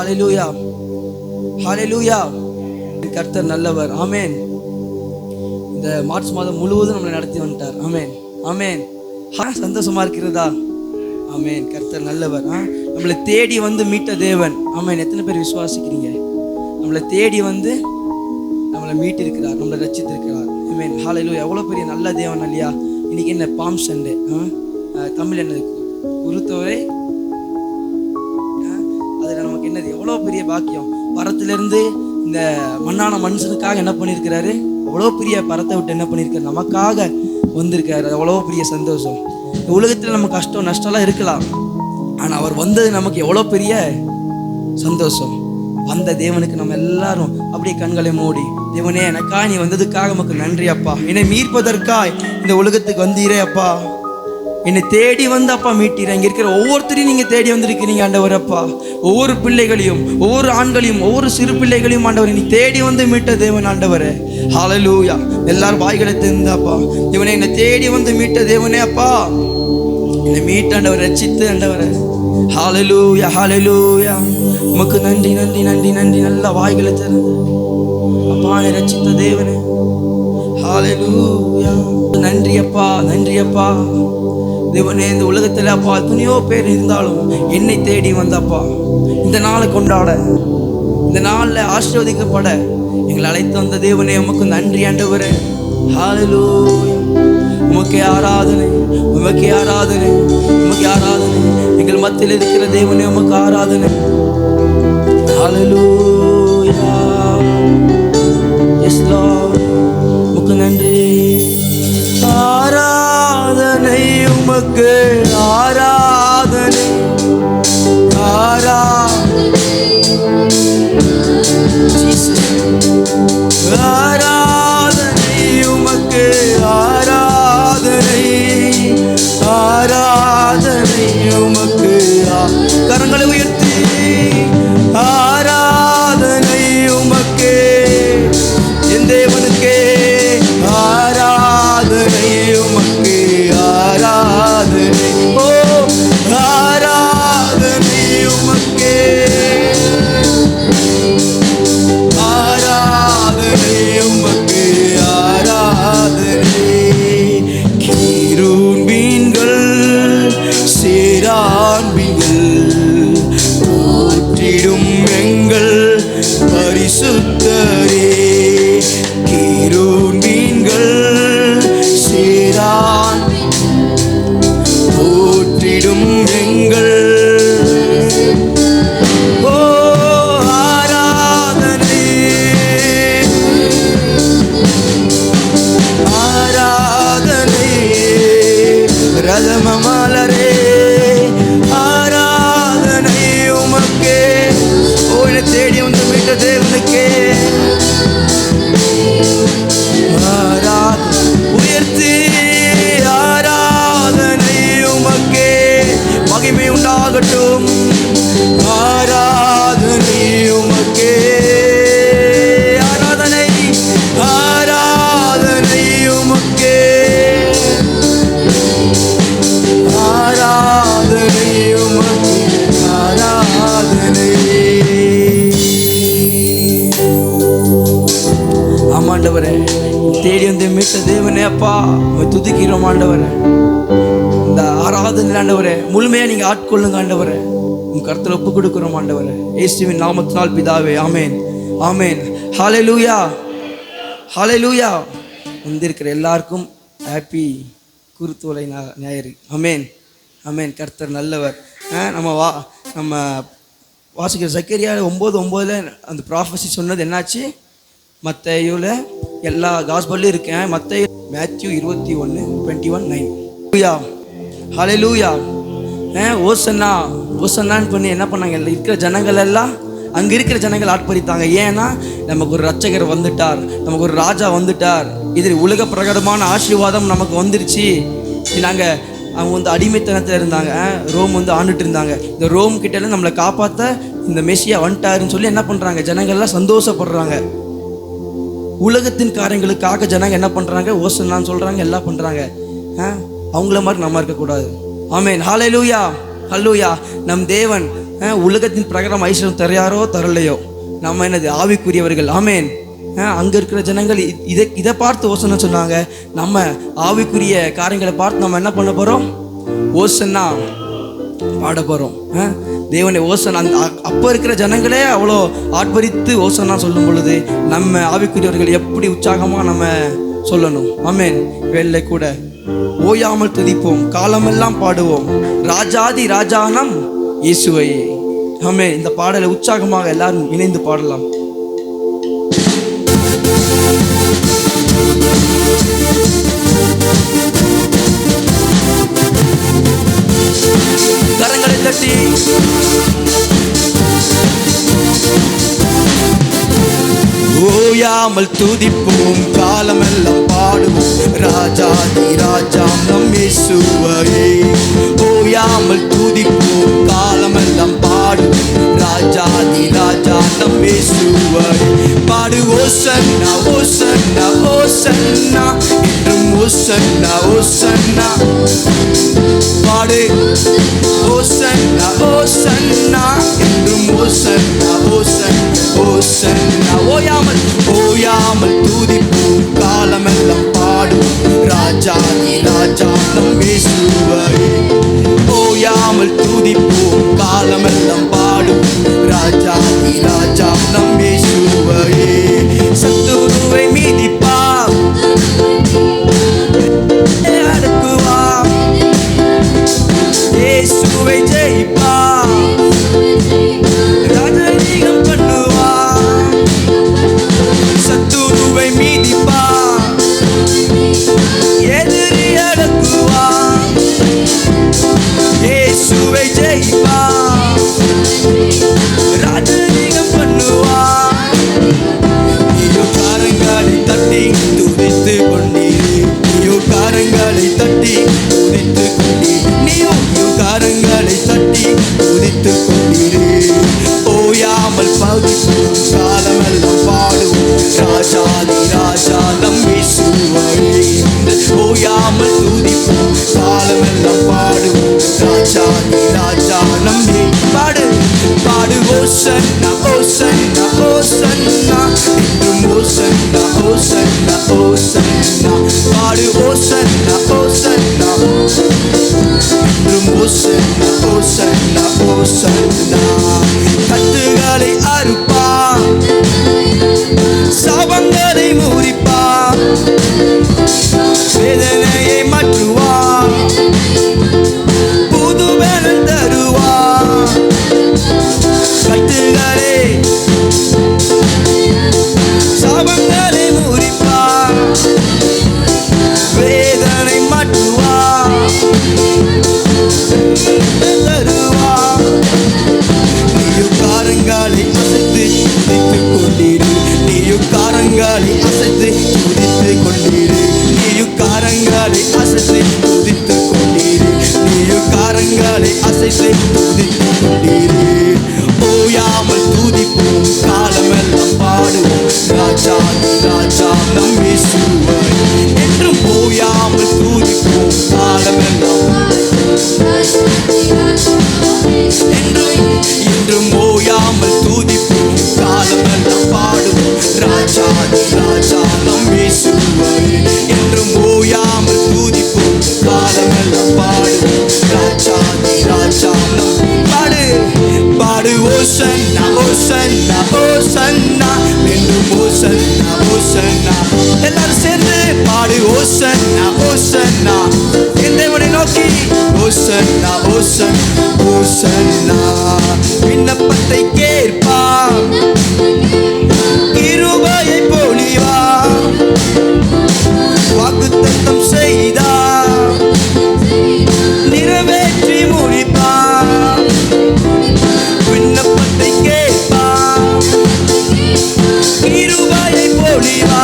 ஹல்லேலூயா, ஹல்லேலூயா. கர்த்தர் நல்லவர். ஆமென். இந்த மார்ச் மாதம் முழுவதும் நம்மளை நடத்தி வந்துட்டார். ஆமென், ஆமென். சந்தோஷமா இருக்கிறதா? ஆமென். கர்த்தர் நல்லவர். நம்மளை தேடி வந்து மீட்ட தேவன். ஆமென். எத்தனை பேர் விசுவாசிக்கிறீங்க? நம்மளை தேடி வந்து நம்மளை மீட்டிருக்கிறார், நம்மளை ரட்சித்திருக்கிறார். ஆமென், ஹல்லேலூயா. எவ்வளோ பெரிய நல்ல தேவன் இல்லையா? இன்னைக்கு என்ன பாம் சண்டே, தமிழ் என்னது குருத்தோரை. அதில் நமக்கு என்னது எவ்வளோ பெரிய பாக்கியம். பரத்திலிருந்து இந்த மண்ணான மனுஷனுக்காக என்ன பண்ணியிருக்கிறாரு? அவ்வளோ பெரிய பரத்தை விட்டு என்ன பண்ணியிருக்காரு? நமக்காக வந்திருக்காரு. அவ்வளோ பெரிய சந்தோஷம். இந்த உலகத்தில் நம்ம கஷ்டம் நஷ்டம்லாம் இருக்கலாம், ஆனால் அவர் வந்தது நமக்கு எவ்வளோ பெரிய சந்தோஷம். வந்த தேவனுக்கு நம்ம எல்லாரும் அப்படியே கண்களை மூடி, தேவனே எனக்காக நீ வந்ததுக்காக நமக்கு நன்றி அப்பா. என்னை மீட்பதற்காய் இந்த உலகத்துக்கு வந்தீரே அப்பா. என்னை தேடி வந்து அப்பா மீட்டீர. இங்கே இருக்கிற ஒவ்வொருத்தரையும் நீங்கள் தேடி வந்திருக்கிறீங்க ஆண்டவர் அப்பா. ஒவ்வொரு பிள்ளைகளையும், ஒவ்வொரு ஆண்களையும், ஒவ்வொரு சிறு பிள்ளைகளையும் ஆண்டவர் நீ தேடி வந்து மீட்ட தேவன் ஆண்டவரே. ஹல்லேலூயா. எல்லாரும் வாய்களை திறந்தாப்பா, இவனை என்னை தேடி வந்து மீட்ட தேவனே அப்பா. என்னை மீட்டாண்டவர், ரட்சித்து ஆண்டவரே. ஹல்லேலூயா, ஹல்லேலூயா. உமக்கு நன்றி, நன்றி, நன்றி, நன்றி. நல்ல வாய்களை திறந்து அப்பா என்னை ரட்சித்த தேவனே. ஹல்லேலூயா. நன்றி அப்பா, நன்றி அப்பா. தேவனே, இந்த உலகத்தில் அப்பா துணியோ பேர் இருந்தாலும் என்னை தேடி வந்தப்பா இந்த நாளை கொண்டாட, இந்த நாளில் ஆசீர்வதிக்கப்பட எங்களை அழைத்து வந்த தேவனே உமக்கு நன்றி ஆண்டவரே. ஹல்லேலூயா. உமக்கே ஆராதனை, உமக்கே ஆராதனை, உமக்கே ஆராதனை. எங்கள் மத்தியில் இருக்கிற தேவனே உமக்கு ஆராதனை. ஹல்லேலூயா. Yes Lord. உமக்கு நன்றி. ஆராதனை உமக்கு, ஆராதனை, ஆராதனை, ஆராதனை உமக்கு, ஆராதனை, ஆராதனை உமக்கு. கரங்களை உயர்த்தி ஆராதனை உமக்கு, என் தேவனுக்கே ஆராதனை உமக்கு, ஆராதனை. ஓ ஆராதனை உமக்கே, ஆராதனை உமக்கு, ஆராதனை. கீருபீன்கள் சேராபீன்கள் போற்றிடும் எங்கள் பரிசுத்தரே. கீருபீன்கள் சேரான் போற்றிடும் எங்கள் ஓ ஆராதனை, ஆராதனை. ரதமமலரே ஆராதனை உமக்கே. ஓ என்னை தேடி வந்து மீட்ட தேவனுக்கே உயர்த்தி ஆராதனை உமக்கே. மகிமை உண்டாகட்டும். ஆராதனை உமக்கே, ஆராதனை, ஆராதனை உமக்கே, ஆராதனை உமக்கே, ஆராதனை. ஆமாண்டவரே, தேடி வந்து மீட்ட தேவனே அப்பா துதிக்கிறோம் ஆண்டவரே. இந்த ஆராதனை ஆண்டவரே முழுமையாக நீங்கள் ஆட்கொள்ளுங்க ஆண்டவரே. உங்கள் கருத்தில் ஒப்பு கொடுக்குறோம் ஆண்டவரே. இயேசுவின் நாமத்தினால் பிதாவே, ஆமேன், ஆமேன். ஹல்லேலூயா, ஹல்லேலூயா. வந்திருக்கிற எல்லாருக்கும் ஹாப்பி குருத்தோலை ஞாயிறு. ஆமேன், ஆமேன். கர்த்தர் நல்லவர். நம்ம வாசிக்கிற சக்கரியா 9:9 அந்த ப்ராஃபஸி சொன்னது என்னாச்சு? மத்தேயுல எல்லா காஸ்பல்லையும் இருக்கேன். மத்தேயு, மேத்யூ 21:21-9. ஹல்லேலூயா. ஓசன்னா, ஓசன்னான்னு பண்ணி என்ன பண்ணாங்க? இருக்கிற ஜனங்கள் எல்லாம், அங்கே இருக்கிற ஜனங்கள் ஆட்பறித்தாங்க. ஏன்னா நமக்கு ஒரு ரட்சகர் வந்துட்டார், நமக்கு ஒரு ராஜா வந்துட்டார். இது உலக பிரகாரமான ஆசீர்வாதம் நமக்கு வந்துருச்சு. நாங்கள் அவங்க வந்து அடிமைத்தனத்தில் இருந்தாங்க, ரோம் வந்து ஆண்டுட்டு இருந்தாங்க. இந்த ரோம் கிட்டேருந்து நம்மளை காப்பாற்ற இந்த மெசியா வந்துட்டாருன்னு சொல்லி என்ன பண்ணுறாங்க? ஜனங்கள்லாம் சந்தோஷப்படுறாங்க. உலகத்தின் காரியங்களுக்காக ஜனங்க என்ன பண்ணுறாங்க? ஓசன்னான்னு சொல்கிறாங்க, எல்லாம் பண்ணுறாங்க. அவங்கள மாதிரி நம்ம இருக்கக்கூடாது. ஆமேன், ஹல்லேலூயா, ஹல்லேலூயா. நம் தேவன் உலகத்தின் பிரகாரம் ஐஸ்வர்யம் தரையாரோ தரலையோ, நம்ம என்னது ஆவிக்குரியவர்கள். ஆமேன். அங்கே இருக்கிற ஜனங்கள் இதை பார்த்து ஓசன்னா சொன்னாங்க. நம்ம ஆவிக்குரிய காரியங்களை பார்த்து நம்ம என்ன பண்ண போகிறோம்? ஓசன்னா பாட போகிறோம். தேவனை ஓசன் அந்த அப்போ இருக்கிற ஜனங்களே அவ்வளோ ஆர்ப்பரித்து ஓசன்னா சொல்லும் பொழுது நம்ம ஆவிக்குரியவர்கள் எப்படி உற்சாகமாக நம்ம சொல்லணும். ஆமேன். வேலை கூட ஓயாமல் துதிப்போம், காலமெல்லாம் பாடுவோம், ராஜாதி ராஜானம் இயேசுவை. ஆமேன். இந்த பாடலை உற்சாகமாக எல்லாரும் இணைந்து பாடலாம். கரங்களை தட்டி ஓயாமல் துதிப்போம், காலமெல்லாம் பாடுவோம், ராஜாதி ராஜா நம் இயேசுவையே. ஓயாமல் துதிப்போம், காலமெல்லாம் பாடுவோம், ராஜாதி ராஜா நம் இயேசுவையே. பாடு ஓசன்னா ஓசன்னா ஓசன்னா என்றும் ஓசன்னா ஓசன்னா. பாடு ஓசன்னா ஓசன்னா என்றும் ஓசன்னா ஓசன்னா ஓசன்னா. ஓயாமல் துதிப்போம், காலமெல்லாம் பாடுவோம், ராஜாதி ராஜா நம் இயேசுவையே. ஓயாமல் துதிப்போம், காலமெல்லாம் பாடுவோம், ராஜாதி ராஜா நம் இயேசுவையே. சத்துருவை மீதிப்பா, அடக்குவா, இயேசுவை ஜெயிப்பா, ராஜரீகம் பண்ணுவா. சத்துருவை மீதிப்பா, எதிரி அடக்குவா, இயேசுவை ஜெயிப்பா, ராஜரீகம் பண்ணுவா. நீயோ காரங்களை தட்டி துதித்து கொண்டீரே, நீயோ காரங்களை தட்டி துதித்து கொண்டீரே, நீயோ காரங்களை தட்டி துதித்து கொண்டீரே. ஓயாமல் பாடுவோம், காலமெல்லாம் பாடுவோம், ராஜாதி ராஜா நம் இயேசுவையே. ஓயாமல் துதிப்போம், காலமெல்லாம் பாடுவோம், ராஜாதி ராஜா நம் பாடு பாடு ஓசன்னா ஓசன்னா ஓசன்னா என்றும் ஓசன்னா ஓசன்னா ஓசன்னா. பாடு ஓசன்னா ஓசன்னா என்றும் ஓசன்னா ஓசன்னா ஓசன்னா. கட்டுகளை அறுப்பா, சாபங்களை முறிப்பா, வேதனையை மாற்றுவா, புது பலன் தருவா. கட்டுகளே சாபங்களை முறிப்பா, வேதனை மாற்றுவா, தருவா. நீயோ காரங்களை அசைத்து துதித்து கொண்டீரு, நீயோ காரங்களை அசைத்து துதித்து கொண்டீரு, நீயோ காரங்களை அசைத்து துதித்து கொண்டீரு, நீயோ காரங்களை அசைத்து துதித்து கொண்டீரு. ஓயாமல் துதிப்போம், காலமெல்லாம் பாடுவோம், ராஜாதி ராஜா நம் இயேசுவையே. என்றும் ஓயாமல் துதிப்போம், காலமெல்லாம் என்றும் ஓயாமல் துதிப்போம், காலமெல்லாம் பாடுவோம், ராஜாதி ராஜா நம் இயேசுவையே. என்றும் ஓயாமல் துதிப்போம், காலமெல்லாம் பாடுவோம், ராஜாதி ராஜா நம் பாடு பாடு ஓசன்னா ஓசன்னா ஓசன்னா என்றும் ஓசன்னா ஓசன்னா. எல்லாரும் சேர்ந்து பாடு ஓசன்னா ஓசன்னா என் தேவனை நோக்கி ஓசன்னா ஓசன்னா ஓசன்னா. விண்ணப்பத்தை கேட்பா, கிருபையை பொழிவா, வாக்குத்தத்தம் செய்தா, நிறைவேற்றி முடிப்பா. விண்ணப்பத்தை கேட்பா, கிருபையை பொழிவா,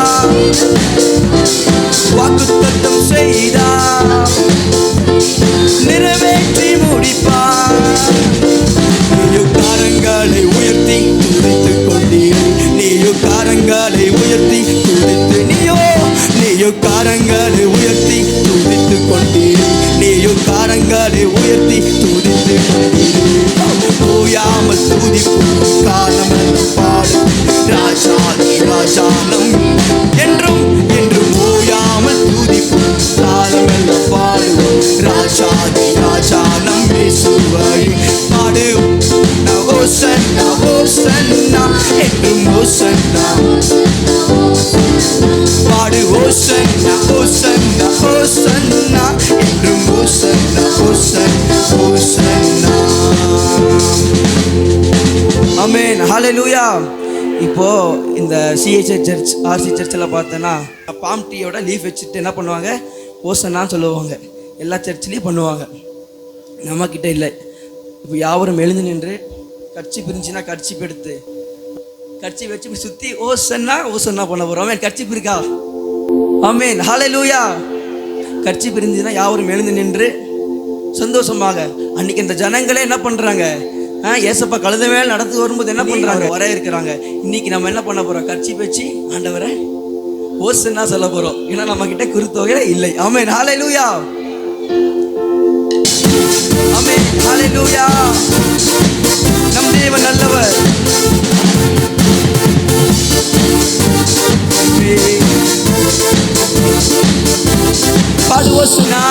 வாக்குத்தத்தம் செய்தா, நிறைவேற்றி முடிப்பா. நீயோ காரங்களை உயர்த்தி துதித்து கொண்டீர், நீயோ காரங்களை உயர்த்தி துதித்து, நீயோ காரங்களை உயர்த்தி துதித்து கொண்டீர், நீயோ காரங்களை உயர்த்தி துதித்து கொண்டீர். ஓயா ஓயாமல் துதிப்போம் காலமெல்லாம் பாடுவோம் ராஜாதி ராஜா நம் என்றும் என்றும் ஓயாமல் துதிப்போம் காலமெல்லாம் பாடுவோம் ராஜாதி ராஜா நம் இயேசுவை பாடுவோம் ஓசன்னா ஓசன்னா என்றும் ஓசன்னா பாடு ஓசன்னா ஓசன்னா ஓசன்னா என்றும் ஓசன்னா ஓசன்னா ஓசன்னா. ஆமென், ஹல்லேலூயா. இப்போ இந்த சிஹெச்ஐ சர்ச் ஆர்சி சர்ச்சில் பார்த்தோன்னா பாம் டீயோட லீஃப் வச்சுட்டு என்ன பண்ணுவாங்க, ஓசன்னான்னு சொல்லுவாங்க. எல்லா சர்ச்லேயும் பண்ணுவாங்க, நம்மக்கிட்ட இல்லை. இப்போ யாவரும் எழுந்து நின்று கட்சி பிரிஞ்சுன்னா கட்சிப்பு எடுத்து கட்சி வச்சு சுற்றி ஓசன்னா ஓசன்னா பண்ண போகிறோம். ஆமென், கட்சிப்பு இருக்கா? ஆமென், ஹல்லேலூயா. கட்சி பிரிஞ்சுன்னா யாவரும் எழுந்து நின்று சந்தோஷமாக. அன்னைக்கு இந்த ஜனங்களே என்ன பண்ணுறாங்க, ஏசப்பா கழுத மேல் நடந்து வரும்போது என்ன பண்ணுறாங்க, வர இருக்கிறாங்க. இன்னைக்கு நம்ம என்ன பண்ண போகிறோம், கட்சி வச்சு ஆண்டவரை ஓசன்னா சொல்ல போகிறோம். ஏன்னா நம்ம கிட்ட குருத்தொகை இல்லை. ஆமென், ஹல்லேலூயா. ஆமென், ஹல்லேலூயா. நம் தேவன் நல்லவர். பாடு ஓசன்னா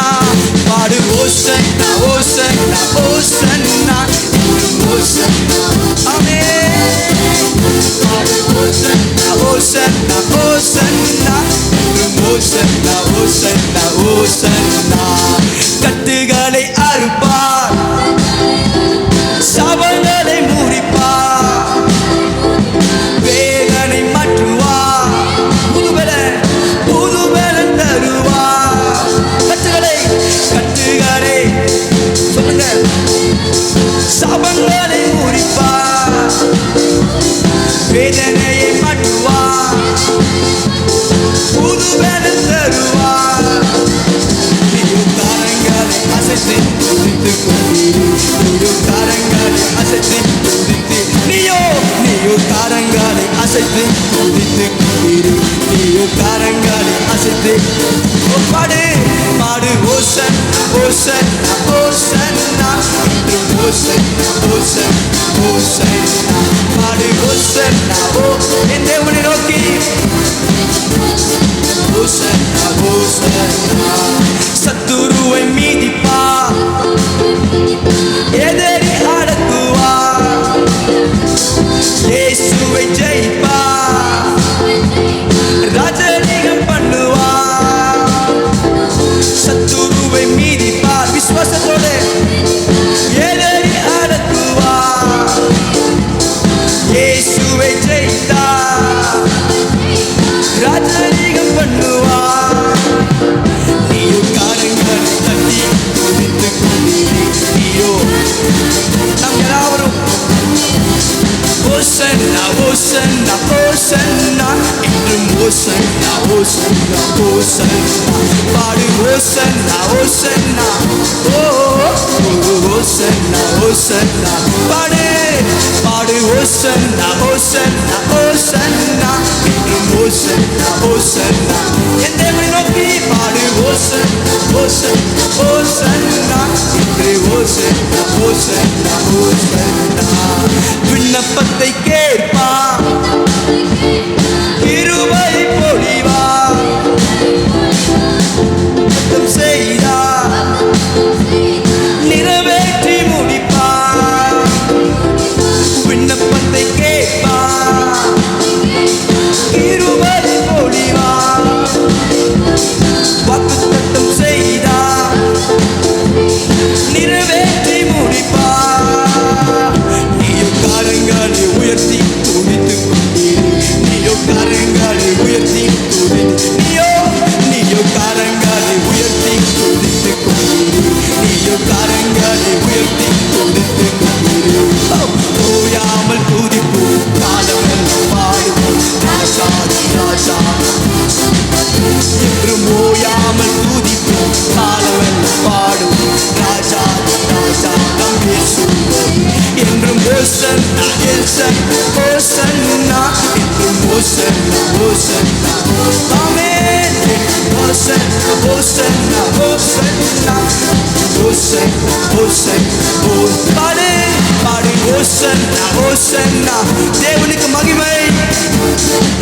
பாடு ஓசன்னா ஓசன்னா ஓசன்னா ஓசன்னா. ஆமென். பாடு ஓசன்னா ஓசன்னா ஓசன்னா ஓசன்னா ஓசன்னா ஓசன்னா. கட்டுகளை அறுப்பார், சபங்களை முறிப்பார், வேதனை மாற்றுவார், புதுபலன் தருவார். கட்டுகளை சொல்லுங்க, சபங்களை முறிப்பார், வேதனையை மாற்றுவார், புதுபலன் தருவார். கரங்களை அசைத்து துதித்து கொண்டீரு, கரங்களை அசைத்து துதித்து நீயோ கரங்களை அசைத்து துதித்து கொண்டீரு, கரங்களை அசைத்து பாடு பாடு ஓசன்னா ஓசன்னா ஓசன்னா ஓசன்னா ஓசன்னா ஓசன்னா. பாடு ஓசன்னா ஓ என் தேவனை நோக்கி ஓசன்னா ஓசன்னா. சத்துருவை மீதிப்பா, எதிரி அடக்குவா, இயேசுவை ஜெயிப்பா, ராஜரீகம் பண்ணுவா. சத்துருவை மீதிப்பார் விசுவாசத்தோடு, எதிரி அடக்குவா, இயேசுவை ஜெயித்தா, ராஜரீகம் பண்ணுவா. நீயோ காரங்களை தட்டி துதித்து கொண்டீரே, நீயோ நம் எல்லாரும் ஓசன்னா ஓசன்னா ஓசன்னா என்றும் ஓசன்னா ஓசன்னா ஓசன்னா. பாடு ஓசன்னா ஓசன்னா ஓ ஓசன்னா ஓசன்னா. பாடு பாடு ஓசன்னா ஓசன்னா ஓசன்னா என்றும் ஓசன்னா ஓசன்னா. என் தேவனை நோக்கி பாடு ஓசன்னா ஓசன்னா ஓசன்னா என்று ஓசன்னா ஓசன்னா ஓசன்னா. விண்ணப்பத்தை கேட்பா, கிருபை பொழிவா, செய்தா நிறைவேற்றி முடிப்பா. விண்ணப்பத்தை கேட்பா, கிருபை பொழிவா, வாக்குத்தத்தம் செய்தா நிறைவேற்றி முடிப்பா. நீயோ கரங்களை உயர்த்தி துதித்து கொண்டீரு, நீயோ கரங்களை உயர்த்தி துதித்து நீயோ கரங்களை உயர்த்தி துதித்து கொண்டீரு, நீயோ கரங்களை உயர்த்தி துதித்து கொண்டீரு. ஓயாமல் துதிப்போம் காலமெல்லாம் பாடுவோம் ராஜாதி ராஜா என்றும் ஓயாமல் துதிப்போம் காலமெல்லாம் பாடுவோம் ராஜாதி ராஜா நம் இயேசுவை என்றும் ஓசன்னா ஓசன்னா என்றும் ஓசன்னா ஓசன்னா. ஆமென், ஓசன்னா ஓசன்னா ஓசன்னா ஓசன்னா ஓசன்னா. பாடு பாடு ஓசன்னா ஓசன்னா தேவனுக்கு மகிமை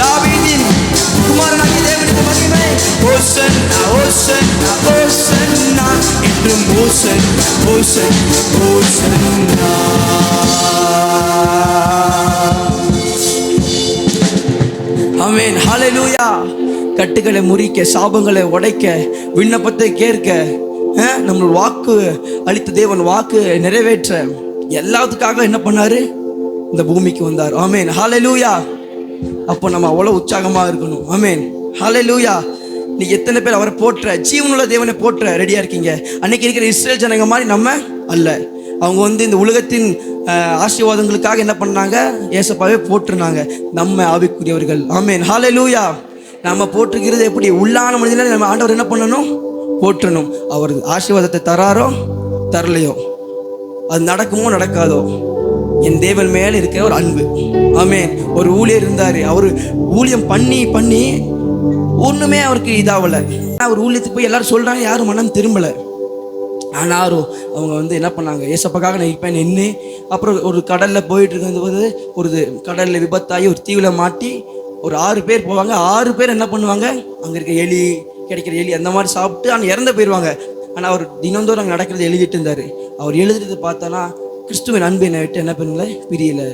தாவீதின் குமாரனாகிய தேவனுக்கு மகிமை ஓசன்னா ஓசன்னா ஓசன்னா என்றும் ஓசன் ஓசன் ஓசன்னா ஆமென் ஹல்லேலூயா. கட்டுகளை முறிக்க, சாபங்களை உடைக்க, விண்ணப்பத்தை கேட்க, நம்ம வாக்கு அளித்த தேவன் வாக்கு நிறைவேற்ற எல்லாத்துக்காக என்ன பண்ணாரு? இந்த பூமிக்கு வந்தார். ஆமென் ஹல்லேலூயா. அப்போ நம்ம அவ்வளோ உற்சாகமா இருக்கணும். ஆமென் ஹல்லேலூயா. நீ எத்தனை பேர் அவரை போற்ற, ஜீவனுள்ள தேவனை போற்ற ரெடியா இருக்கீங்க? அன்னைக்கு இருக்கிற இஸ்ரேல் ஜனங்க மாதிரி நம்ம அல்ல. அவங்க இந்த உலகத்தின் ஆசீர்வாதங்களுக்காக என்ன பண்ணாங்க? ஏசப்பாவே போட்டிருந்தாங்க. நம்ம ஆவிக்குரியவர்கள். ஆமென் ஹல்லேலூயா. நம்ம போட்டிருக்கிறது எப்படி? உள்ளான மனிதனை நம்ம ஆண்டவர் என்ன பண்ணணும்? போற்றணும். அவர் ஆசீர்வாதத்தை தராரோ தரலையோ, அது நடக்குமோ நடக்காதோ, என் தேவன் மேல இருக்கிற ஒரு அன்பு. ஆமென். ஒரு ஊழியர் இருந்தாரு. அவர் ஊழியம் பண்ணி பண்ணி ஒண்ணுமே அவருக்கு இதாகல. அவர் ஊழியத்துக்கு போய் எல்லாரும் சொல்றாங்க, யாரும் மனம் திரும்பல. ஆனாலும் அவங்க என்ன பண்ணாங்க? ஏசப்பாக்காக நான் இப்போ நின்று, அப்புறம் ஒரு கடலில் போயிட்டு இருக்கும்போது ஒரு கடலில் விபத்தாகி ஒரு தீவில் மாட்டி ஒரு 6 பேர் போவாங்க. 6 பேர் என்ன பண்ணுவாங்க? அங்கே இருக்க எலி, கிடைக்கிற எலி அந்த மாதிரி சாப்பிட்டு அங்கே இறந்து போயிடுவாங்க. ஆனால் அவர் தினந்தோறும் அங்கே நடக்கிறது எழுதிட்டு இருந்தார். அவர் எழுதுறது பார்த்தோன்னா, கிறிஸ்துவின் அன்பு என்னை விட்டு என்ன பண்ணல? பிரியலை.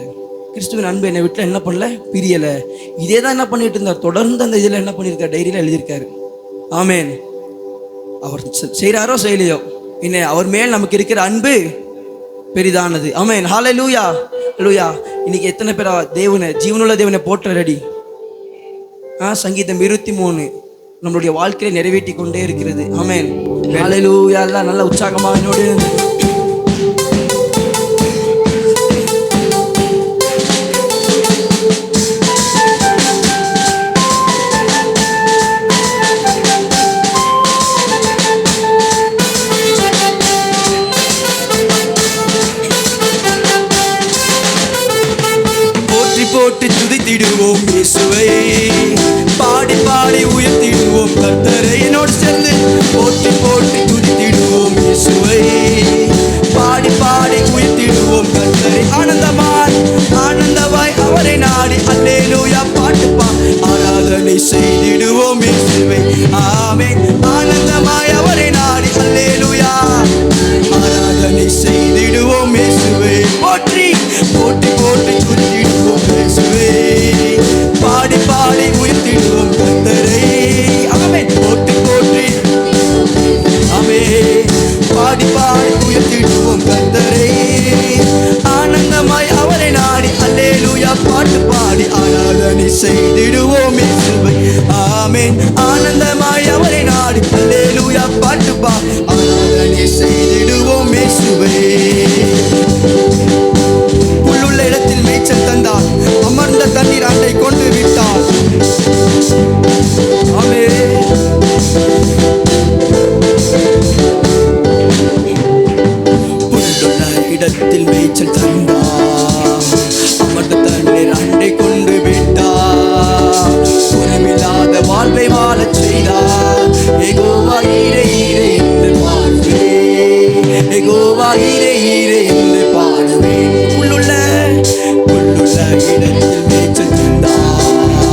கிறிஸ்துவின் அன்பு என்னை விட்டு என்ன பண்ணல? பிரியலை. இதே தான் என்ன பண்ணிட்டு இருந்தார். தொடர்ந்து அந்த இதில் என்ன பண்ணியிருக்காரு? டைரியில் எழுதியிருக்காரு. ஆமென். அவர் செய்கிறாரோ செய்யலையோ, இன்னும் அவர் மேல் நமக்கு இருக்கிற அன்பு பெரிதானது. ஆமென் ஹல்லேலூயா ஹல்லேலூயா. இன்னைக்கு எத்தனை பேர் தேவனை, ஜீவனுள்ள தேவனை போற்ற ரெடி? சங்கீதம் 23 நம்மளுடைய வாழ்க்கையை நிறைவேற்றி கொண்டே இருக்கிறது. ஆமென் ஹல்லேலூயா. எல்லாம் நல்ல உற்சாகமாக என்னோடு போட்டு துதித்திடுவோம் இயேசுவை, பாடி பாடி உயர்த்திடுவோம் கர்த்தரை. என்னோடு சேர்ந்து போட்டு போட்டு துதித்திடுவோம் இயேசுவை, பாடி பாடி உயர்த்திடுவோம் கர்த்தரை. ஆனந்தமாய் ஆனந்தமாய் அவரை நாடி அல்லேலூயா பாட்டுப்பா ஆராதனை செய்திடுவோம் இயேசுவை. ஆமென். ஆனந்தமாய் அவரை நாடி அல்லேலூயா ஆராதனை செய்திடுவோம் இயேசுவை. போற்றி போட்டி போட்டி துதித்திடுவோம் இயேசுவை, பாடி பாடி உயர்த்திடுவோம் கர்த்தரை. ஆமென். போட்டி போட்டி ஆமென், பாடி பாடி உயர்த்திடுவோம் கர்த்தரை. ஆனந்தமாய் அவரை நாடி அல்லேலூயா பாட்டு பாடி ஆராதனை செய்திடுவோம் இயேசுவை. ஆமென். ஆனந்தமாய் அவரை நாடி அல்லேலூயா பாட்டு பாடி ஆராதனை செய்திடுவோம் இயேசுவை. புல்லுள்ள இடத்தில் மேய்ச்சல் தந்தார், அமர்ந்த தண்ணீர் ஆண்டை கொண்டு விட்டார். ஆமென். புல்லுள்ள இடத்தில் மேய்ச்சல் தந்தார், அமர்ந்த தண்ணீர் ஆண்டை கொண்டு விட்டார். குறைவில்லாத வாழ்வை வாழச் செய்தார். யெகோவா ஈரே ஈரே என்று பாடுவே, யெகோவா ஈரே ஈரே என்று பாடுவே. புல்லுள்ள இடத்தில் மேய்ச்சல் தந்தார்,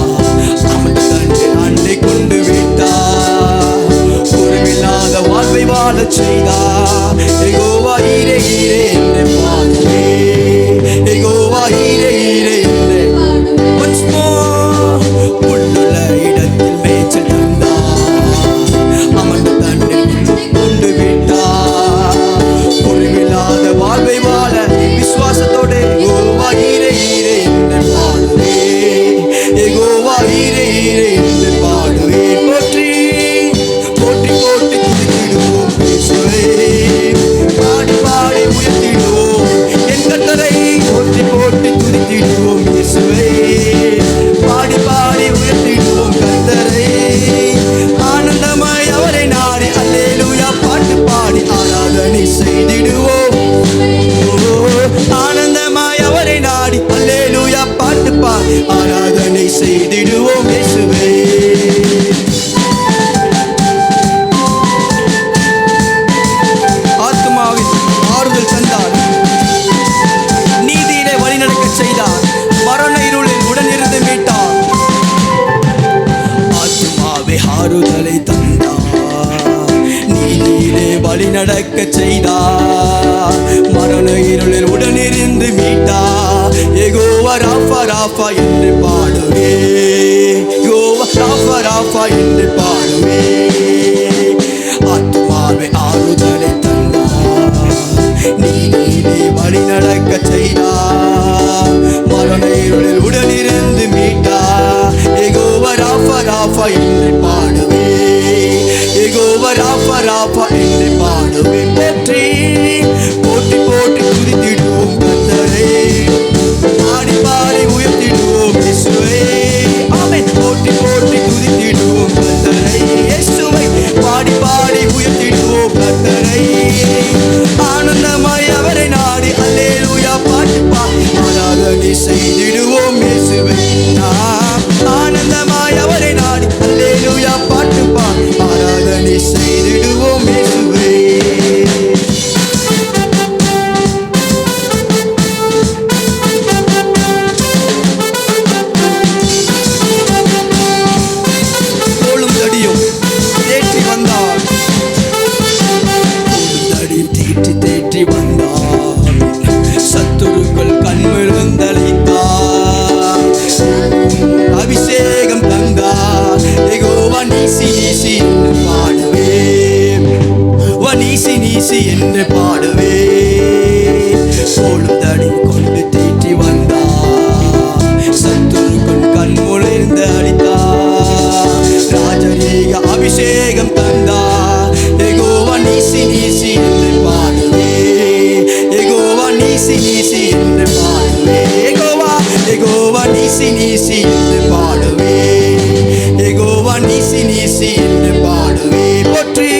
அமர்ந்த தண்ணீர் ஆண்டை கொண்டு விட்டார். குறைவில்லாத வாழ்வை வாழச் செய்தார். யெகோவா ஈரே ஈரே என்று பாடுவே, யெகோவா ஈரே ஈரே என்று. Once more. புல்லுள்ள இடத்தில் மேய்ச்சல் தந்தார், அமர்ந்த தண்ணீர் கொண்டு விட்டார். குறைவில்லாத வாழ்வை வாழ விசுவாச இருளில் உடனிருந்து மீட்டா யெகோவா ராஃபா ராஃபா என்று பாடுவே யெகோவா ராஃபா ராஃபா என்று பாடுவே ஆத்துமாவை ஆறுதலை தந்தார் நீதியிலே வழி நடக்க செய்தார் மரண இருளில் உடனிருந்து மீட்டா யெகோவா ராஃபா ராஃபா என்று பாடுவே யெகோவா ராஃபா ராஃபா என்று பாடுவே போற்றி போற்றி போற்றி துதித்திடுவோம் கர்த்தரை பாடி பாடி உயர்த்திடுவோம் இயேசுவை ஆமென் போற்றி போற்றி துதித்திடுவோம் கர்த்தரை இயேசுவை பாடி பாடி உயர்த்திடுவோம் கர்த்தரை ஆனந்தமாய் அவரை நாடி அல்லேலூயா பாட்டு பாடி ஆராதனை செய்திடுவோம் இயேசுவை நாம் ஆனந்தமாய் அவரை நாடி அல்லேலூயா பாட்டு பாடி ஆராதனை செய்திடுவோம் இயேசுவை தோளும் தடியும் தேற்றி வந்தார் தடியும் தேற்றி தேற்றி வந்தார் சத்துருக்கள் கண்மிருந்தளித்தார் அபிஷேகம் தந்தார் யெகோவா நீசி நீசி என்று பாடுவே நீசி நீசி என்று பாடுவே தோளும் தடியும் கொண்டு தேற்றி வந்தார் சத்துருக்கள் கண்முழிர்ந்து அடித்தார் ராஜரீக அபிஷேகம் தந்தார் யெகோவா நீசி நீசி என்று பாடுவே யெகோவா நீசி நீசி என்று பாடுவே யெகோவா நீசி நீசி என்று பாடுவே யெகோவா நீசி நீசி என்று பாடுவே போற்றி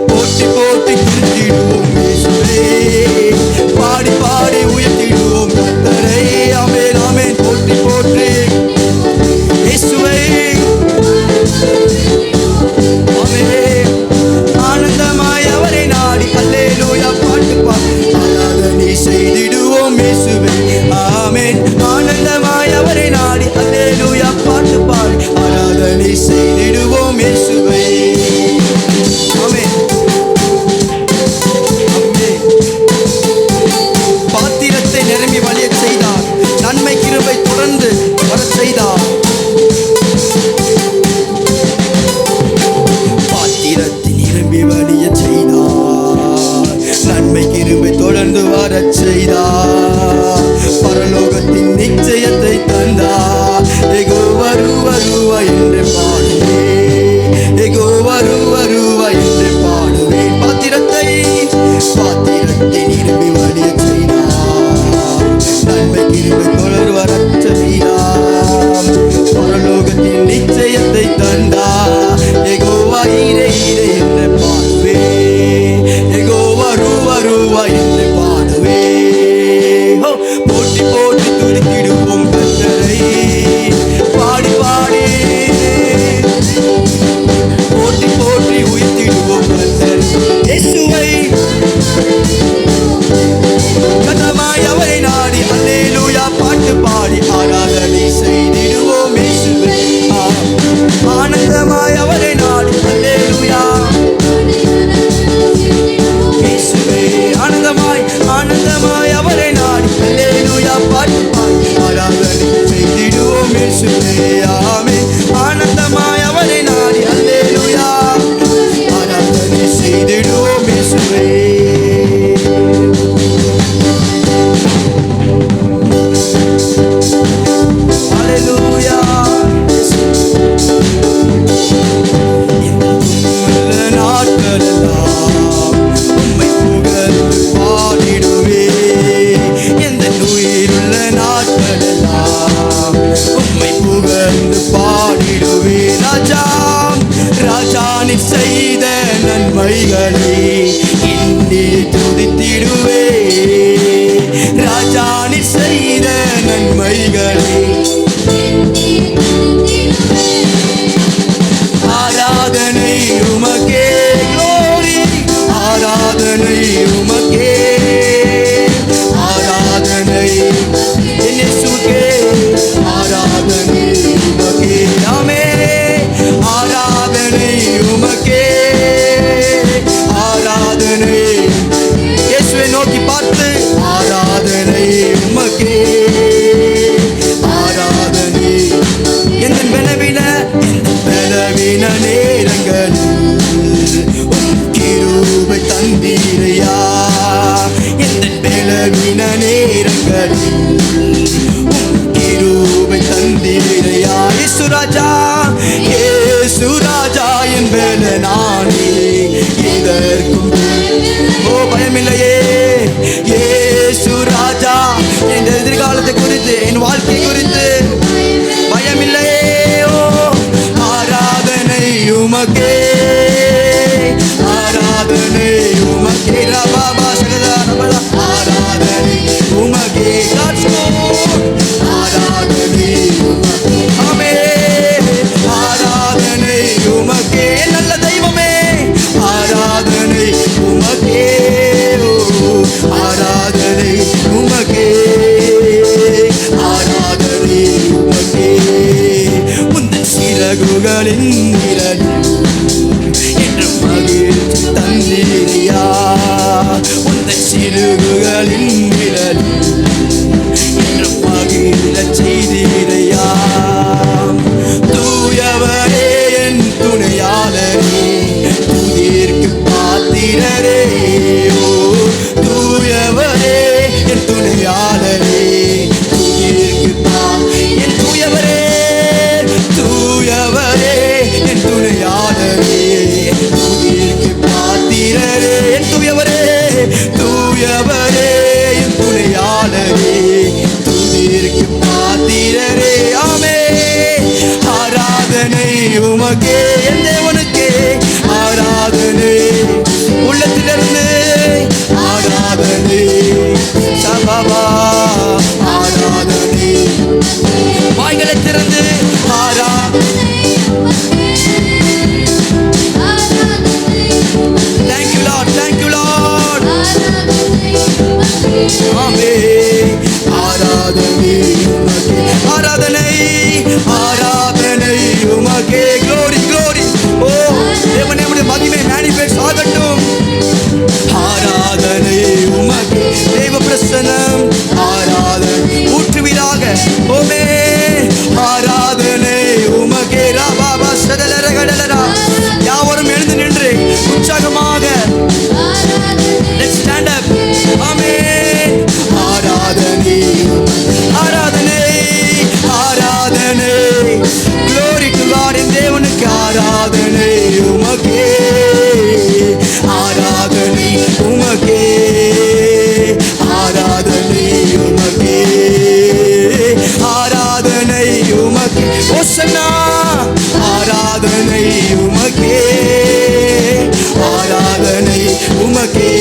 போற்றி போற்றி துதித்திடுவோம் இயேசுவே பாடி பாடி உயர்த்திடுவோம் கர்த்தரை ஆமென் ஆமென் போற்றி போற்றி இயேசுவை ஆமென் ஆனந்தமாய் அவரை நாடி அல்லேலூயா பாட்டு பாடி ஆராதனை செய்து நேரங்களில் கிருபை தந்தீரையா இயேசு ராஜா, இயேசு ராஜா என் பலனானே, இதற்கும் ஓ பயமில்லையே. இயேசு ராஜா, என் எதிர்காலத்தை குறித்து, என் வாழ்க்கை குறித்து பயமில்லையே. ஓ ஆராதனை உமக்கே, ஆராதனை உமக்கே, ரபாபா சகதா ரபலா, ஆராதனை உமக்கே, ஆராதனை உமக்கே, ஆமே, ஆராதனை உமக்கே, நல்ல தெய்வமே, ஆராதனை உமக்கே, ஆராதனை உமக்கே, ஆராதனை உமக்கே. உந்தன் சிறகுகளின் நிழலில் என்று மகிழ்ச்சி தந்தீரையா, உந்தன் சிறகுகளின் நிழலில் என்று மகிழச் செய்தீரையா. தூயவரே என் துணையாளரே, துதிற்கு பாத்திரரே, ஓ தூயவரே என் துணையாளரே, துதிற்கு என் தூயவரே, தூயவரே என் துணையாளரே, துதிற்கு பாத்திரரே, என் தூயவரே, தூயவரே என் துணையாளரே, துதிற்கு பாத்திரரே, ஆமே. ஆராதனை உமக்கே, என் தேவனுக்கே ஆராதனை, உள்ளத்திலிருந்து ஆராதனை, சபா ஆராதனை, வாய்களை திறந்து Thank you Lord, thank you Lord, ஆமே. ஆராதனை உமக்கே, ஆராதனை, ஆராதனை உமக்கே, glory glory. ஓ தேவனே, உம்முடைய மகிமை மேனிஃபெஸ்ட் ஆகட்டும். ஆராதனை உமக்கே, தேவ பிரசன்னம் ஆராதனை ஊற்றுவீராக, ஓமே. ஆராதனை உமக்கே, ராபாபா சதலரகடலரா. யாவரும் எழுந்து நின்று உற்சாகமாக let's stand up, ஆமென். ஆராதனை, ஆராதனை, ஆராதனை, glory to God, என் தேவனுக்கு ஆராதனை உமக்கே, ஆராதனை உமக்கே, ஆராதனை உமக்கே, ஆராதனை உமக்கே, ஓசன்னா, ஆராதனை உமக்கே, ஆராதனை உமக்கே,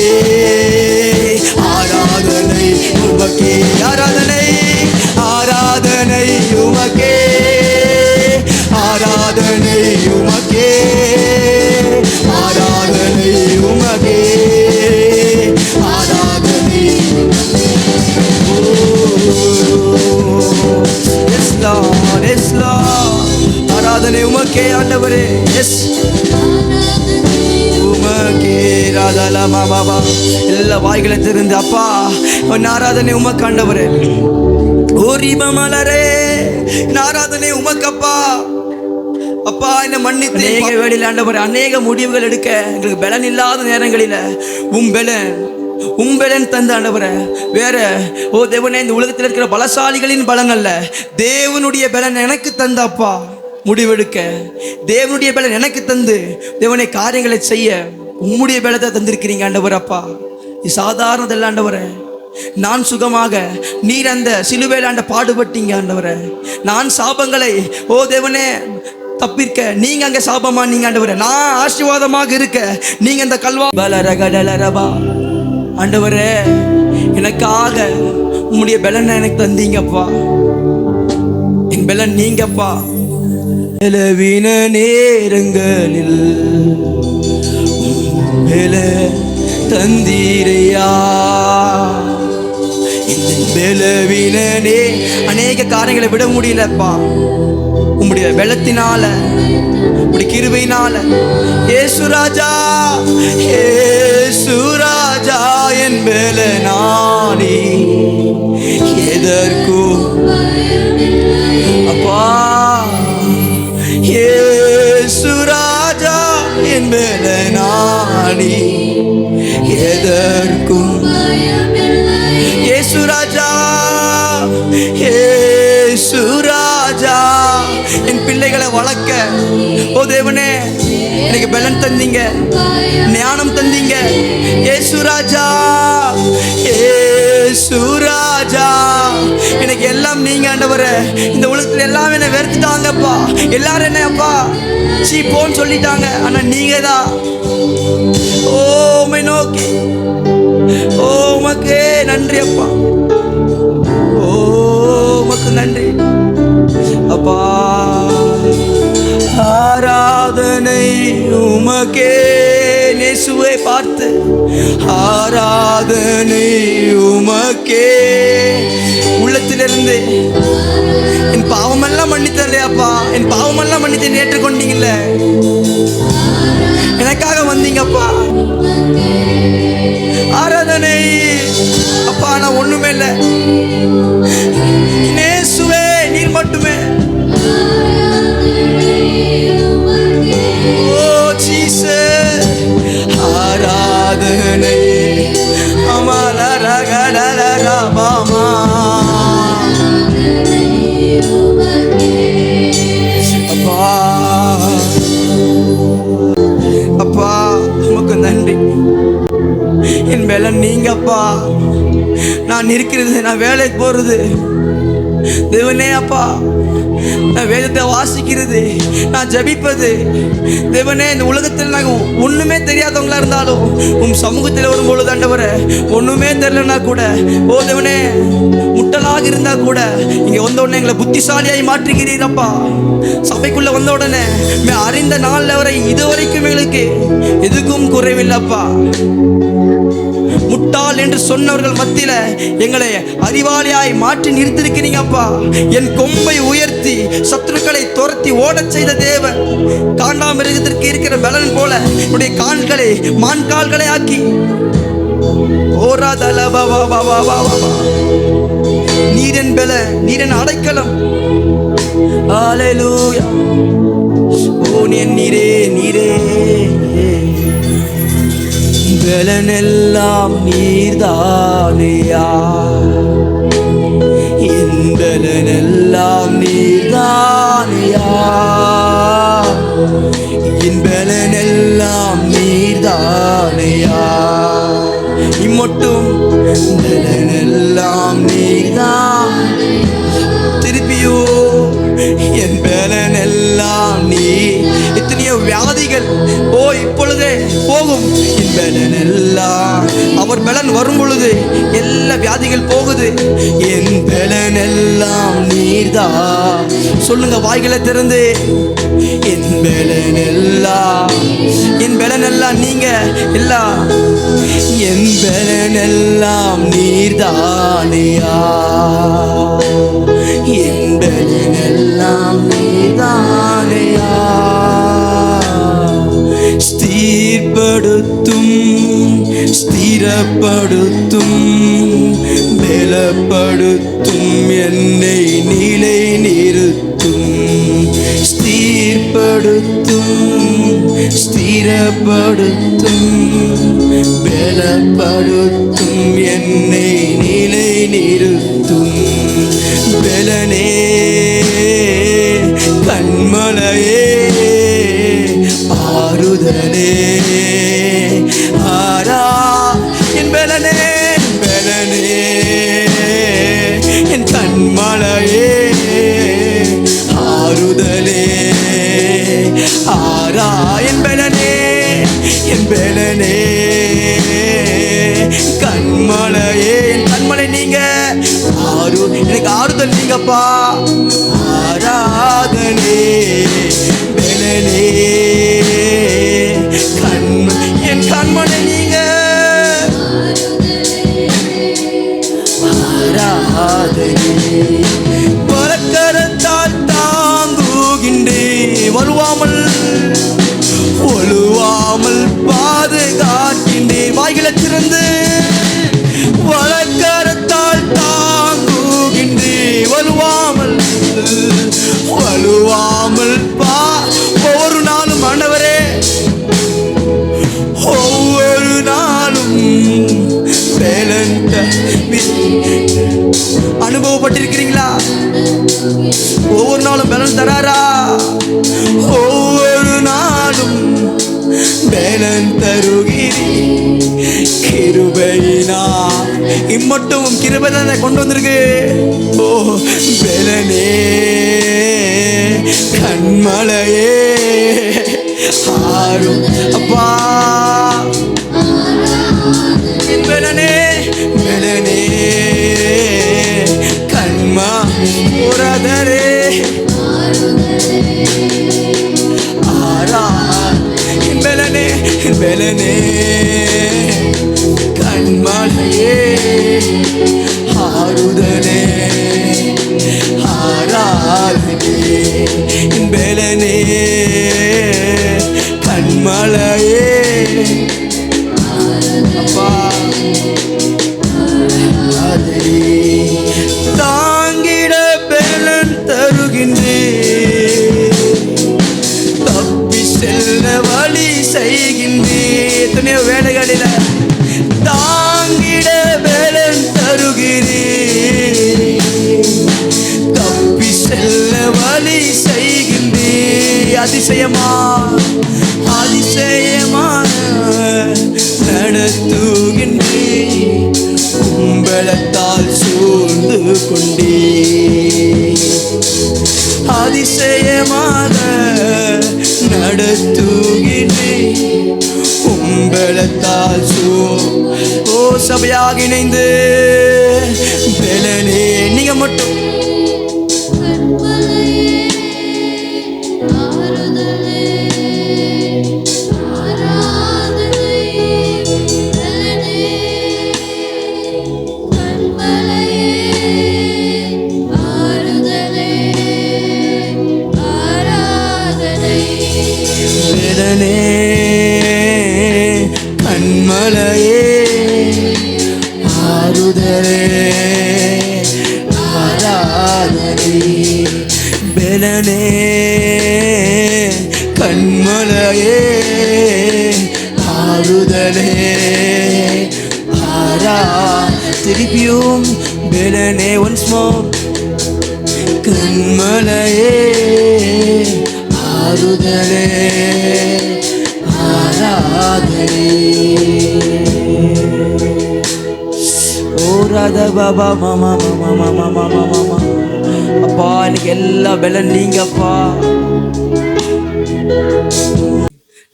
ஆராதனை உமக்கே, ஆராதனை, ஆராதனை உமக்கே, ஆராதனை உமக்கே, ஆராதனை உமக்கே, ஆராதனை. எஸ் லார்ட், எஸ் லார்ட், ஆராதனை உமக்கே ஆண்டவரே, எஸ் உமக்கே, ராதலா மாபாபா. எல்லா வாய்களை திறந்து அப்பா உன் ஆராதனை உமக்கு ஆண்டவரே, ஓரிப மலரே ஆராதனை உமக்கப்பா. அப்பா என்ன மன்னித்து அநேக வேளையில் ஆண்டவரே, அநேக முடிவுகள் எடுக்க எங்களுக்கு பலன் இல்லாத நேரங்களில் உம்பலன் தந்த ஆண்டவரே, வேற ஓ தேவனே, இந்த உலகத்தில் இருக்கிற பலசாலிகளின் பலன் அல்ல, தேவனுடைய பலன் எனக்கு தந்த அப்பா. முடிவெடுக்க தேவனுடைய பலன் எனக்கு தந்து தேவனை காரியங்களை செய்ய உம்முடைய பலத்தை தந்திருக்கிறீங்க ஆண்டவர். அப்பா இது சாதாரணதல்ல ஆண்டவரே. நான் சுகமாக, நீர் அந்த சிலுவையில் ஆண்ட பாடுபட்டீங்க ஆண்டவரே. நான் சாபங்களை ஓ தேவனே தப்பிருக்க நீங்க அங்க சாபமா நீங்க ஆண்டவரே, நான் ஆசீர்வாதமாக இருக்க நீங்க அந்த கல்வா பலரகடலரபா ஆண்டவரே, எனக்காக உம்முடைய பலனை எனக்கு தந்தீங்கப்பா. என் பலன் நீங்கப்பா. பலவீன நேரங்களில் தந்தீரையா, இந்த பலவீனனே அநேக காரியங்களை விட முடியலப்பா. உம்முடைய பலத்தினால, உம்முடைய கிருபையினால இயேசு ராஜா, இயேசு ராஜா என் பலனானே, எதற்கும் அப்பா இயேசு ராஜா என் பலனானே, எதற்கும் இயேசு வளர்க்க ஓ தேவனே எனக்கு பலன் தந்தீங்க, ஞானம் தந்தீங்க. இயேசு ராஜா, இயேசு ராஜா, எனக்கு எல்லாம் நீங்க ஆண்டவரே. இந்த உலகத்துல எல்லாம் என்ன வெறுத்துட்டாங்கப்பா, எல்லாரும் என்ன அப்பா சீ போன்னு சொல்லிட்டாங்க. ஆனா நீங்க தான் ஓ உம்மை நோக்கி ஓ உமக்கே நன்றி அப்பா, ஓ உமக்கு நன்றி அப்பா. ஆராதனை உமக்கே, இயேசுவை பார்த்து ஆராதனை உமக்கே. உள்ளத்திலிருந்து என் பாவமெல்லாம் மன்னித்தல்லையாப்பா, என் பாவமெல்லாம் மன்னித்து ஏற்றுக்கொண்டீங்கல்ல, எனக்காக வந்தீங்கப்பா. ஆராதனை அப்பா, நான் ஒண்ணுமே இல்லை, இயேசுவே நீர் மட்டுமே. ஓ ஜீசஸ், ஆராதனை அமலரகடலரபாமா. அப்பா அப்பா உமக்கு நன்றி. என் வேலை நீங்கப்பா, நான் இருக்கிறது, நான் வேலைக்கு போறது தேவனே அப்பா, நான் வேதத்தை வாசிக்கிறது, நான் ஜபிப்பது தேவனே. இந்த உலகத்தில் நாங்கள் ஒன்றுமே தெரியாதவங்களா இருந்தாலும் உன் சமூகத்தில் வரும்பொழுது ஆண்டவரே, ஒன்றுமே தெரியலன்னா கூட ஓ தேவனே, முட்டலாக இருந்தா கூட இங்கே வந்த உடனே எங்களை புத்திசாலியாய் மாற்றுகிறீரப்பா. சபைக்குள்ள வந்த உடனே அறிந்த நாள் வரை இதுவரைக்கும் எங்களுக்கு எதுக்கும் குறைவில்லைப்பா. முட்டாள் என்று சொன்னவர்கள் மத்தியில எங்களை அறிவாளியாய் மாற்றி நிறுத்திருக்கிறீங்கப்பா. என் கொம்பை உயர்த்தி சத்துருக்களை துரத்தி ஓடச் செய்த தேவன், காண்டாமிருகத்திற்கு இருக்கிற பலன் போல என்னுடைய கால்களை மான் கால்களை ஆக்கி நீரன் பல, நீரன் அடைக்கலம். ஹல்லேலூயா. ஓ நீரே நீரே, பலனெல்லாம் நீர்தானையா, என் பலனெல்லாம் நீர்தானையா, என் பலனெல்லாம் நீர்தானையா. இம்மட்டும் பலனெல்லாம் நீர்தான். திருப்பியோ என் பலனெல்லாம் நீ. எத்தனையோ வியாதிகள் ஓ இப்பொழுதே போகும். என் பலனெல்லாம், அவர் பலன் வரும் பொழுது எல்லா வியாதிகள் போகுது. என் பலனெல்லாம் நீர்தான். சொல்லுங்க வாய்களை திறந்து, என் பலனெல்லாம், என் பலனெல்லாம் நீங்க எல்லாம், என் பலனெல்லாம் நீர்தானையா, என் பலனெல்லாம் நீர்தானையா. ஸ்திரப்படுத்தும், ஸ்திரப்படுத்தும், பலப்படுத்தும், என்னை நிலை நிறுத்தும். ஸ்திரப்படுத்தும், ஸ்திரப்படுத்தும், பலப்படுத்தும், என்னை நிலை நிறுத்தும். பலனே கண்மலையே, ஆறுதலே ஆரா. என் பலனே, பலனே என் கண்மலையே, ஆறுதலே ஆரா. என் பலனே, என் பலனே கண்மலையே, என் கண்மலை நீங்க. எனக்கு ஆறுதல் நீங்கப்பா. ஆராதனே பலனே என் கண்மலை நீங்க. ஆராதனே பலக்கரத்தால் தாங்குகின்றே, வலுவாமல் ஒழுவாமல் பாதுகாக்கின்றே. வாய்களை திறந்து வலக்கரத்தால் தாங்குகின்றே, வலுவாமல் வலுவாமல் ஒவ்வொரு நாளும் ஆண்டவரே, ஒவ்வொரு நாளும் அனுபவப்பட்டிருக்கிறீங்களா? ஒவ்வொரு நாளும் பலன் தராரா? மட்டும் கிருபை தானே கொண்டு வந்திருக்கு. ஓ பெலனே கண்மலையே ஆறும் அப்பா பெலனே பெலனே கண்மா உரதரே பெலனே பெலனே கண்மலையே ஆறுதலே ஆராதனே பெலனே கண்மலையே அப்பா தாங்கிட பெலன் தருகின்றே தப்பி செல்ல வழி செய்கின்றே. எத்தனையோ வேலைகளில தாங்கிட பெலன் தருகிறே தப்பி செல்ல வழி செய்கின்றே. அதிசயமா அதிசயமான நடத்துகின்றே உம்பளத்தால் சூழ்ந்து கொண்டே. அதிசயமாக நடத்துகின்றே உம்பளத்தால் ஓ சபையாக இணைந்து பெலனே நீங்க மட்டும் பெலனே கண்மலையே ஆறுதலே ஆராதனே. பெலனே கண்மலையே ஆறுதலே திருப்பியும் பெலனே once more கண்மலையே ஆறுதலே ஆராதனே. ஓ ராதா பாபா மாமா மாமா மாமா மாமா மாமா அப்பா எனக்கு எல்லா பெலன் நீங்கப்பா.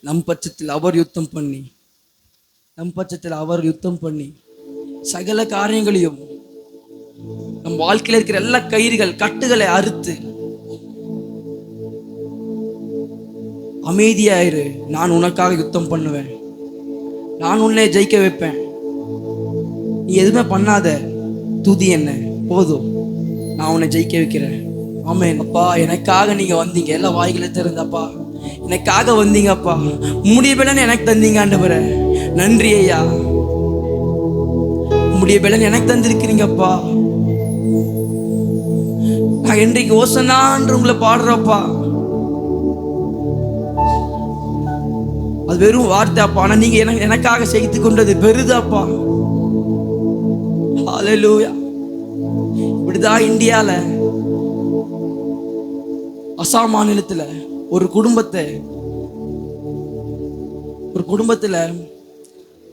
நம் பட்சத்தில் அவர் யுத்தம் பண்ணி சகல காரியங்களையும் நம் வாழ்க்கையில் இருக்கிற எல்லா கயிறுகள் கட்டுகளை அறுத்து அமைதியாயிரு. நான் உனக்காக யுத்தம் பண்ணுவேன், நான் உன்னை ஜெயிக்க வைப்பேன், நீ எதுவுமே பண்ணாத, துதி என்ன போதும், நான் உன்னை ஜெயிக்க வைக்கிறேன். ஆமென். அப்பா எனக்காக நீங்க வந்தீங்க, எல்லா வாய்களை திறந்தப்பா எனக்காக வந்தீங்கப்பா. உம்முடைய பலன் எனக்கு தந்தீங்க ஆண்டவரே, நன்றி ஐயா. உம்முடைய பலன் எனக்கு தந்திருக்கிறீங்கப்பா. நான் இன்றைக்கு ஓசனான்னு உங்களை பாடுறப்பா, அது வெறும் வார்த்தைப்பா, ஆனா நீங்க எனக்காக செய்து கொண்டது பெரிதாப்பா. ஹல்லேலூயா. இப்படிதான் இந்தியால அசாம் மாநிலத்துல ஒரு குடும்பத்துல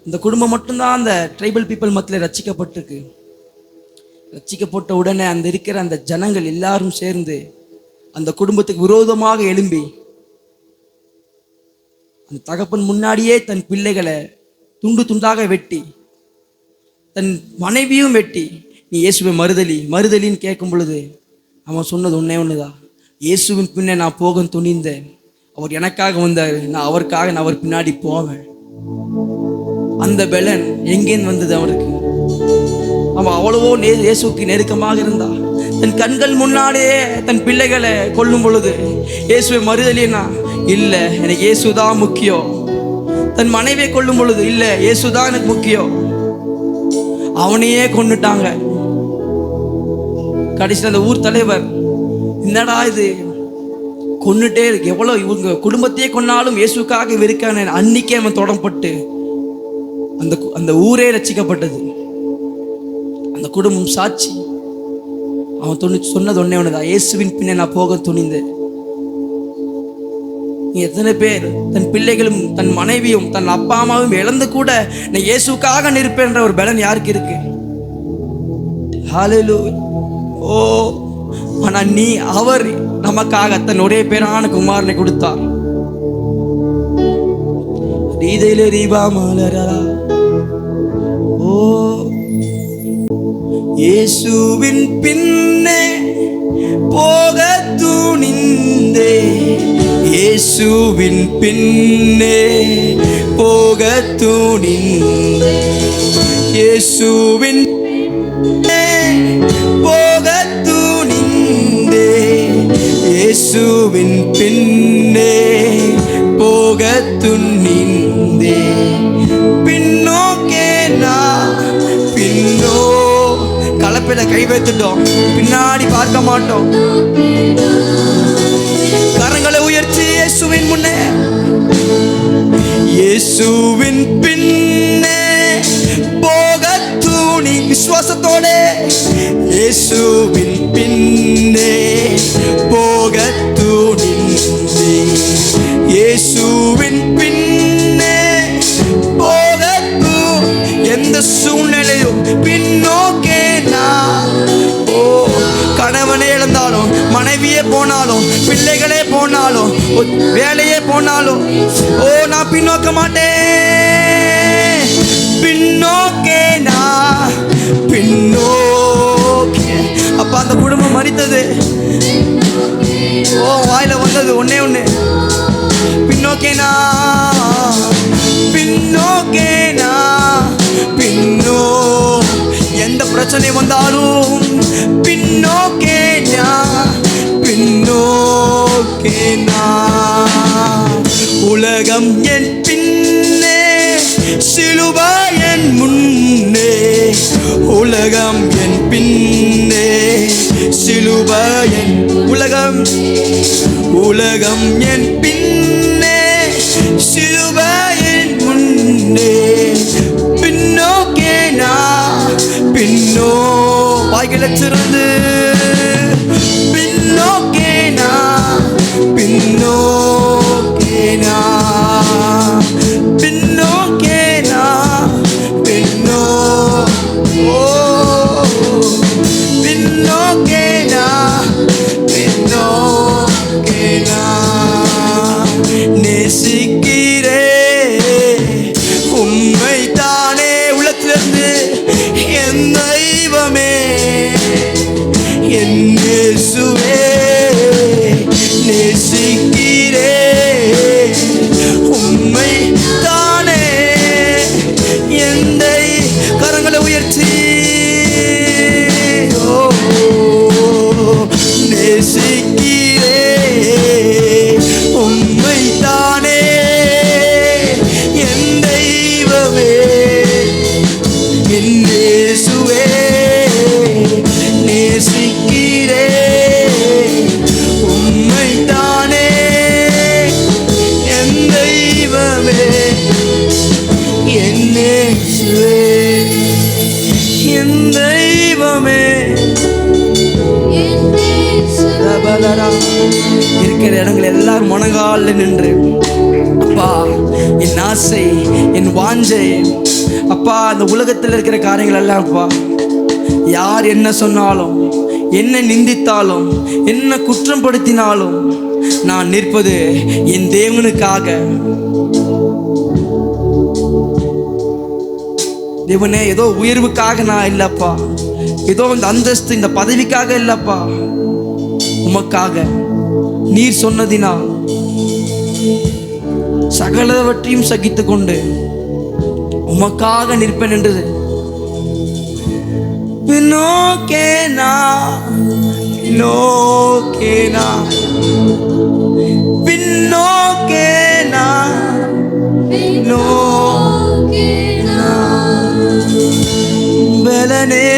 இந்த குடும்பம் மட்டும்தான் அந்த ட்ரைபல் பீப்புள் மத்தியில ரட்சிக்கப்பட்டிருக்கு. ரட்சிக்கப்பட்ட உடனே அந்த இருக்கிற அந்த ஜனங்கள் எல்லாரும் சேர்ந்து அந்த குடும்பத்துக்கு விரோதமாக எழும்பி அந்த தகப்பன் முன்னாடியே தன் பிள்ளைகளை துண்டு துண்டாக வெட்டி, தன் மனைவியும் வெட்டி, நீ இயேசுவை மறுதலின்னு கேட்கும் பொழுது அவன் சொன்னது ஒண்ணுதான், இயேசுவின் பின்னே நான் போக துணிந்தேன், அவர் எனக்காக வந்தார், நான் அவர் பின்னாடி போவேன். அந்த பலன் எங்கேன்னு வந்தது அவருக்கு? அவன் அவ்வளவோ இயேசுக்கு நெருக்கமாக இருந்தா. தன் கண்கள் முன்னாடியே தன் பிள்ளைகளை கொல்லும் பொழுது இயேசுவை மறுதலினா, இல்ல எனக்கு இயேசுதான் முக்கியம். தன் மனைவியை கொல்லும் பொழுது, இல்ல இயேசுதான் எனக்கு முக்கியம். அவனையே கொன்னுட்டாங்க. கடைசியில் அந்த ஊர் தலைவர், என்னடா இது கொன்னுட்டே இருக்கு, எவ்வளவு இவங்க குடும்பத்தையே கொன்னாலும் இயேசுக்காக இருக்கான, அன்னைக்கே அவன் தொடப்பட்டு அந்த ஊரே ரட்சிக்கப்பட்டது. அந்த குடும்பம் சாட்சி. அவன் சொன்னது ஒன்னேதான், இயேசுவின் பின்னே நான் போக துணிந்தேன். எத்தனை பேர் தன் பிள்ளைகளும் தன் மனைவியும் தன் அப்பா அம்மாவும் இழந்து கூட நான் இயேசுக்காக நிற்பேன்ற ஒரு பலன் யாருக்கு இருக்கு? ஹல்லேலூயா. ஓ ஆனா நீ அவர் நமக்காக தன் ஒரே பேரான குமாரனை கொடுத்தார். ரீதையிலே ரீபா மலரா. ஓ இயேசுவின் பின்னே போக துணிந்தே, இயேசுவின் பின்னே போக துணிந்தே, இயேசுவின் போக துணிந்தே, இயேசுவின் பின்னே போக துணிந்தே. பின்னோக்கே நான் பின்னோ கலப்பையில கை வைத்துட்டோம், பின்னாடி பார்க்க மாட்டோம். கரங்களை உயர்த்தி இயேசுவின் முன்னே, இயேசுவின் பின்னே போக துணி விசுவாசத்தோட, இயேசுவின் பின்னே போக துணிந்தே, இயேசுவின் பின்னே போக எந்த சூழ்நிலையும் பின்னோக்கே நான். ஓ கணவனே இழந்தாலும், மனைவியே போனாலும், பிள்ளைகளே போனாலும், வேலையே போனாலும், ஓ நான் பின்னோக்க மாட்டேன். பின்னோக்கே நான் பின்னோக்கே. அப்ப அந்த குடும்பம் மரித்தது, ஓ வாயில வந்தது ஒன்னே ஒண்ணு, பின்னோக்கேனா பின்னோக்கேனா பின்னோ. எந்த பிரச்சனை வந்தாலும் பின்னோக்கேனா பின்னோக்கேனா. உலகம் என் பின்னே, சிலுவை என் முன்னே, உலகம் என் பின்னே, சிலுவை என் உலகம், உலகம் என் பின்னே, சிலுவை என் முன்னே. பின்னோக்கே நான் பின்னோ வாய்களை திறந்து, பின்னோக்கே நான் பின்னோக்கே நான் பின்னோக்கே நான் பின்னோ. ஓ பின்னோக்கே நான் பின்னோக்கே நான். நேசிக்கிறே உம்மை தானே உள்ளத்திலிருந்து என் தெய்வமே, என் இயேசுவே. நேசிக்கிறே உம்மை தானே என் கரங்களை உயர்த்தி, ஓ நேசிக்கிறே உம்மை தானே என் தெய்வமே, என் இயேசுவே. நேசிக்கிறே உம்மை தானே என் தெய்வமே, என் இயேசுவே, என் தெய்வமே. இருக்கிற இடங்கள் எல்லாரும் முனங்கால நின்று, அப்பா என் ஆசை, என் வாஞ்சை, அப்பா அந்த உலகத்தில் இருக்கிற காரியங்கள் எல்லாம், அப்பா யார் என்ன சொன்னாலும், என்ன நிந்தித்தாலும், என்ன குற்றம் படுத்தினாலும், நான் நிற்பது என் தேவனுக்காக. தேவனே, ஏதோ உயர்வுக்காக நான் இல்லப்பா, ஏதோ இந்த அந்தஸ்து இந்த பதவிக்காக இல்லப்பா, உமக்காக நீர் சொன்னதினா சகலவற்றையும் சகித்து கொண்டு உமக்காக நிற்பேன் என்றது. பின்னோக்கேனா பின்னோக்கேனா பின்னோக்கேனா பின்னோக்கேனா. பலனே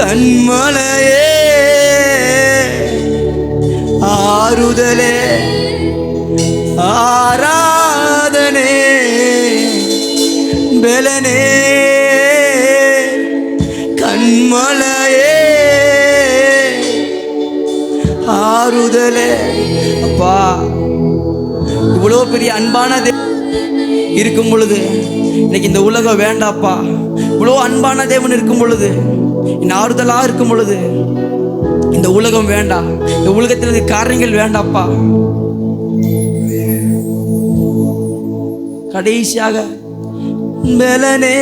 கண்மலையே ஆறுதலே ஆராதனே, பலனே கண்மலையே ஆறுதலே. அப்பா இவ்வளோ பெரிய அன்பான இருக்கும் பொழுது இன்னைக்கு இந்த உலகம் வேண்டாப்பா, இவ்வளோ அன்பான தேவன் இருக்கும் பொழுது, என் ஆறுதலாக இருக்கும் பொழுது, இந்த உலகம் வேண்டாம், இந்த உலகத்தில் இருக்க காரியங்கள் வேண்டாப்பா. கடைசியாக பலனே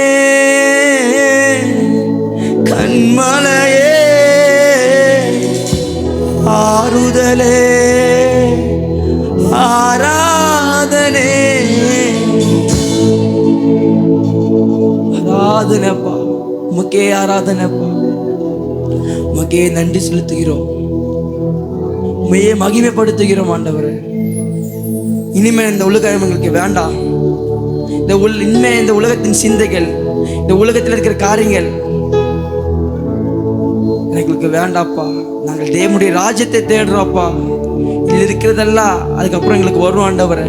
கண்மலையே ஆறுதலே ஆராதனே ஆராதனைப்பா, உமக்கே ஆராதனைப்பா, உமக்கே நன்றி செலுத்துகிறோம், உமையே மகிமைப்படுத்துகிறோம் ஆண்டவரே. இனிமே இந்த உலகம் எங்களுக்கு வேண்டாம். இனிமே இந்த உலகத்தின் சிந்தைகள், இந்த உலகத்தில் இருக்கிற காரியங்கள் எங்களுக்கு வேண்டாப்பா. நாங்கள் தேவனுடைய ராஜ்யத்தை தேடுறோம்ப்பா. இதில் இருக்கிறதெல்லாம் அதுக்கப்புறம் எங்களுக்கு வரும் ஆண்டவரே.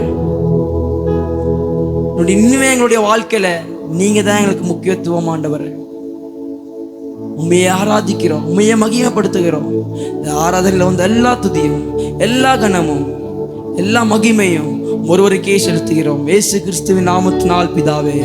இனிமே எங்களுடைய வாழ்க்கையில நீங்க தான் எங்களுக்கு முக்கியத்துவம் ஆண்டவரே. உண்மையை ஆராதிக்கிறோம், உண்மையை மகிமைப்படுத்துகிறோம். இந்த ஆராதனையில் வந்து எல்லா துதியும், எல்லா கனமும், எல்லா மகிமையும் ஒருவருக்கே செலுத்துகிறோம். இயேசு கிறிஸ்துவின் நாமத்தினால் பிதாவே.